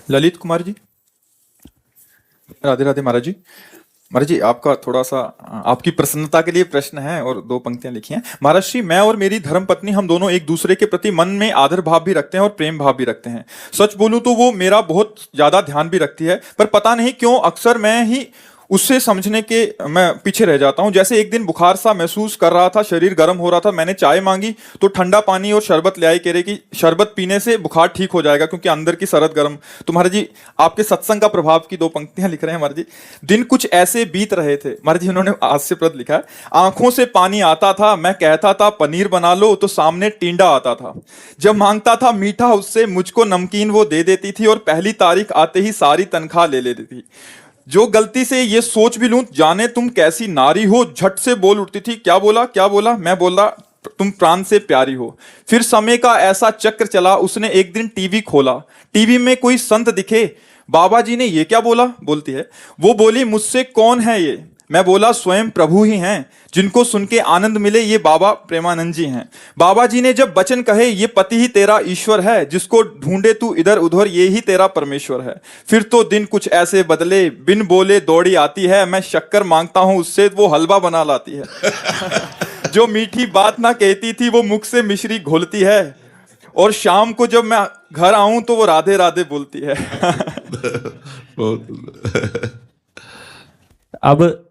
ललित कुमार जी। राधे राधे महाराज जी। महाराज जी, आपका थोड़ा सा आपकी प्रसन्नता के लिए प्रश्न है और दो पंक्तियां लिखी हैं। महाराज जी, मैं और मेरी धर्म पत्नी हम दोनों एक दूसरे के प्रति मन में आदर भाव भी रखते हैं और प्रेम भाव भी रखते हैं। सच बोलूं तो वो मेरा बहुत ज्यादा ध्यान भी रखती है, पर पता नहीं क्यों अक्सर मैं ही उससे समझने के मैं पीछे रह जाता हूं। जैसे एक दिन बुखार सा महसूस कर रहा था, शरीर गर्म हो रहा था, मैंने चाय मांगी तो ठंडा पानी और शरबत ले आई, कह रहे कि शरबत पीने से बुखार ठीक हो जाएगा क्योंकि अंदर की सरद गर्म। तो महाराज जी, आपके सत्संग का प्रभाव की दो पंक्तियां लिख रहे हैं महाराज जी। दिन कुछ ऐसे बीत रहे थे, महाराज जी उन्होंने हास्यप्रद लिखा है, आंखों से पानी आता था, मैं कहता था पनीर बना लो तो सामने टींडा आता था। जब मांगता था मीठा उससे, मुझको नमकीन वो दे देती थी और पहली तारीख आते ही सारी तनख्वाह ले लेती थी। जो गलती से ये सोच भी लूं, जाने तुम कैसी नारी हो, झट से बोल उठती थी, क्या बोला क्या बोला। मैं बोला तुम प्राण से प्यारी हो। फिर समय का ऐसा चक्र चला, उसने एक दिन टीवी खोला, टीवी में कोई संत दिखे, बाबा जी ने ये क्या बोला, बोलती है। वो बोली मुझसे कौन है ये। मैं बोला स्वयं प्रभु ही हैं, जिनको सुन के आनंद मिले ये बाबा प्रेमानंद जी हैं। बाबा जी ने जब वचन कहे, ये पति ही तेरा ईश्वर है, जिसको ढूंढे तू इधर उधर ये ही तेरा परमेश्वर है। फिर तो दिन कुछ ऐसे बदले, बिन बोले दौड़ी आती है, मैं शक्कर मांगता हूं उससे वो हलवा बना लाती है। जो मीठी बात ना कहती थी वो मुख से मिश्री घोलती है, और शाम को जब मैं घर आऊं तो वो राधे राधे बोलती है। बहुत अब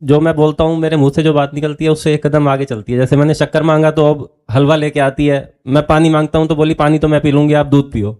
जो मैं बोलता हूँ, मेरे मुंह से जो बात निकलती है उससे एक कदम आगे चलती है। जैसे मैंने शक्कर मांगा तो अब हलवा लेके आती है, मैं पानी मांगता हूँ तो बोली पानी तो मैं पी लूंगी, आप दूध पियो।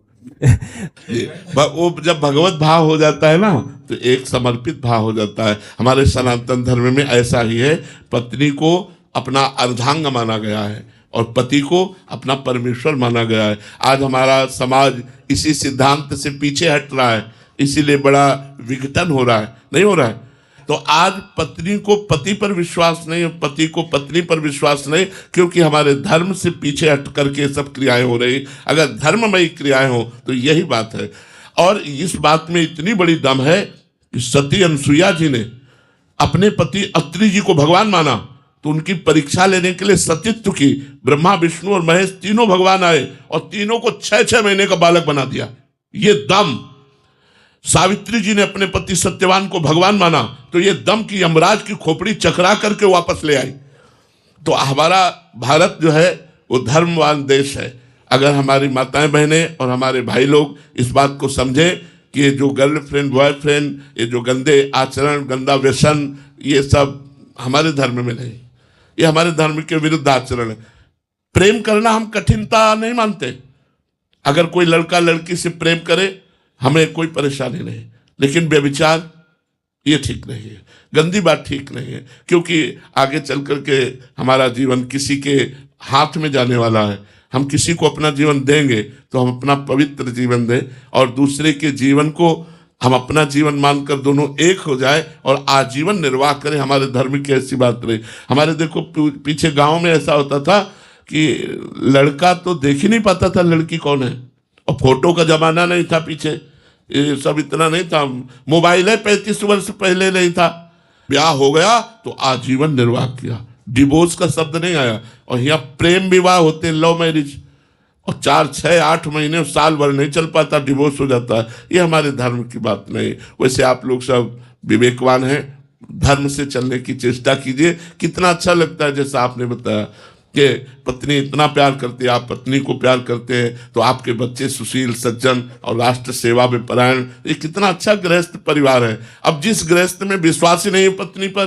वो जब भगवत भाव हो जाता है ना, तो एक समर्पित भाव हो जाता है। हमारे सनातन धर्म में ऐसा ही है, पत्नी को अपना अर्धांग माना गया है और पति को अपना परमेश्वर माना गया है। आज हमारा समाज इसी सिद्धांत से पीछे हट रहा है, इसीलिए बड़ा विघटन हो रहा है, नहीं हो रहा है। तो आज पत्नी को पति पर विश्वास नहीं, पति को पत्नी पर विश्वास नहीं, क्योंकि हमारे धर्म से पीछे हट करके सब क्रियाएं हो रही। अगर धर्ममयी क्रियाएं हो तो यही बात है। और इस बात में इतनी बड़ी दम है कि सती अनसुईया जी ने अपने पति अत्रि जी को भगवान माना, तो उनकी परीक्षा लेने के लिए सतीत्व की ब्रह्मा विष्णु और महेश तीनों भगवान आए और तीनों को 6-6 महीने का बालक बना दिया। ये दम। सावित्री जी ने अपने पति सत्यवान को भगवान माना, तो ये दम की यमराज की खोपड़ी चकरा करके वापस ले आई। तो हमारा भारत जो है वो धर्मवान देश है। अगर हमारी माताएं बहनें और हमारे भाई लोग इस बात को समझें कि ये जो गर्लफ्रेंड बॉयफ्रेंड, ये जो गंदे आचरण, गंदा व्यसन, ये सब हमारे धर्म में नहीं, ये हमारे धर्म के विरुद्ध आचरण है। प्रेम करना हम कठिनता नहीं मानते। अगर कोई लड़का लड़की से प्रेम करे, हमें कोई परेशानी नहीं, लेकिन व्यभिचार ये ठीक नहीं है, गंदी बात ठीक नहीं है, क्योंकि आगे चल करके हमारा जीवन किसी के हाथ में जाने वाला है। हम किसी को अपना जीवन देंगे तो हम अपना पवित्र जीवन दें और दूसरे के जीवन को हम अपना जीवन मानकर दोनों एक हो जाए और आजीवन निर्वाह करें। हमारे धर्म की ऐसी बात रही। हमारे देखो पीछे गांव में ऐसा होता था कि लड़का तो देख ही नहीं पाता था लड़की कौन है, और फोटो का जमाना नहीं था, पीछे ये सब इतना नहीं था, मोबाइल है 35 वर्ष पहले नहीं था। ब्याह हो गया तो आजीवन निर्वाह किया, डिवोर्स का शब्द नहीं आया। और यहाँ प्रेम विवाह होते हैं, लव मैरिज, और 4-6-8 महीने साल भर नहीं चल पाता, डिवोर्स हो जाता है। ये हमारे धर्म की बात नहीं। वैसे आप लोग सब विवेकवान हैं, धर्म से चलने की चेष्टा कीजिए। कितना अच्छा लगता है जैसा आपने बताया कि पत्नी इतना प्यार करती है, आप पत्नी को प्यार करते हैं, तो आपके बच्चे सुशील सज्जन और राष्ट्र सेवा में परायण, ये कितना अच्छा गृहस्थ परिवार है। अब जिस गृहस्थ में विश्वास ही नहीं है पत्नी पर,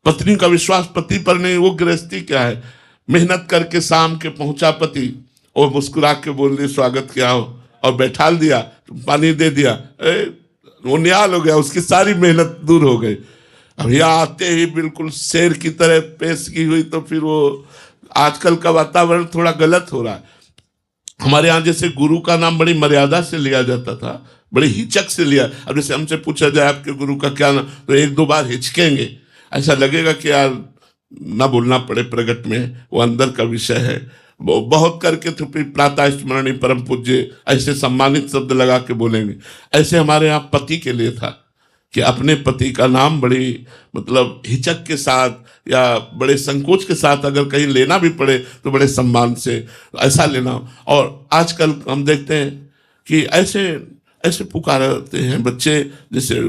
पत्नी का विश्वास पति पर नहीं, वो गृहस्थी क्या है। मेहनत करके शाम के पहुंचा पति और मुस्कुरा के बोल दिया स्वागत किया हो और बैठाल दिया, पानी दे दिया, वो निहाल हो गया, उसकी सारी मेहनत दूर हो गई। अब यहाँ आते ही बिल्कुल शेर की तरह पेश की हुई, तो फिर वो आजकल का वातावरण थोड़ा गलत हो रहा है। हमारे यहाँ जैसे गुरु का नाम बड़ी मर्यादा से लिया जाता था, बड़ी हिचक से लिया। अब जैसे हमसे पूछा जाए आपके गुरु का क्या नाम, तो 1-2 बार हिचकेंगे, ऐसा लगेगा कि यार ना बोलना पड़े प्रगट में, वो अंदर का विषय है। बहुत करके तो फिर प्रातः स्मरणी परम पूज्य ऐसे सम्मानित शब्द लगा के बोलेंगे। ऐसे हमारे यहाँ पति के लिए था कि अपने पति का नाम बड़ी मतलब हिचक के साथ या बड़े संकोच के साथ अगर कहीं लेना भी पड़े तो बड़े सम्मान से ऐसा लेना। और आजकल हम देखते हैं कि ऐसे ऐसे पुकारते हैं बच्चे, जैसे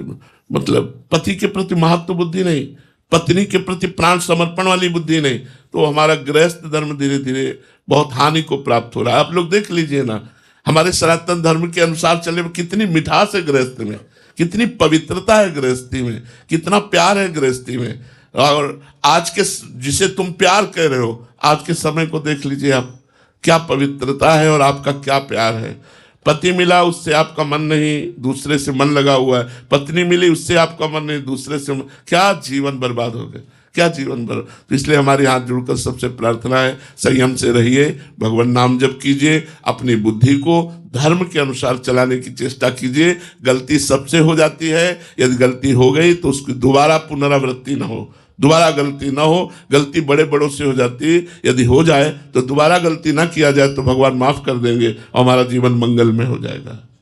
मतलब पति के प्रति महत्व बुद्धि नहीं, पत्नी के प्रति प्राण समर्पण वाली बुद्धि नहीं, तो हमारा गृहस्थ धर्म धीरे धीरे बहुत हानि को प्राप्त हो रहा है। आप लोग देख लीजिए ना, हमारे सनातन धर्म के अनुसार चले कितनी मिठास है गृहस्थ में, कितनी पवित्रता है गृहस्थी में, कितना प्यार है गृहस्थी में। और आज के जिसे तुम प्यार कह रहे हो, आज के समय को देख लीजिए आप, क्या पवित्रता है और आपका क्या प्यार है। पति मिला उससे आपका मन नहीं, दूसरे से मन लगा हुआ है, पत्नी मिली उससे आपका मन नहीं, दूसरे से मन, क्या जीवन बर्बाद हो गया, क्या जीवन बर्बाद। तो इसलिए हमारे हाथ जुड़कर सबसे प्रार्थना है, संयम से रहिए, भगवान नाम जप कीजिए, अपनी बुद्धि को धर्म के अनुसार चलाने की चेष्टा कीजिए। गलती सबसे हो जाती है, यदि गलती हो गई तो उसकी दोबारा पुनरावृत्ति न हो, दोबारा गलती ना हो। गलती बड़े बड़ों से हो जाती है, यदि हो जाए तो दोबारा गलती ना किया जाए तो भगवान माफ कर देंगे और हमारा जीवन मंगल में हो जाएगा।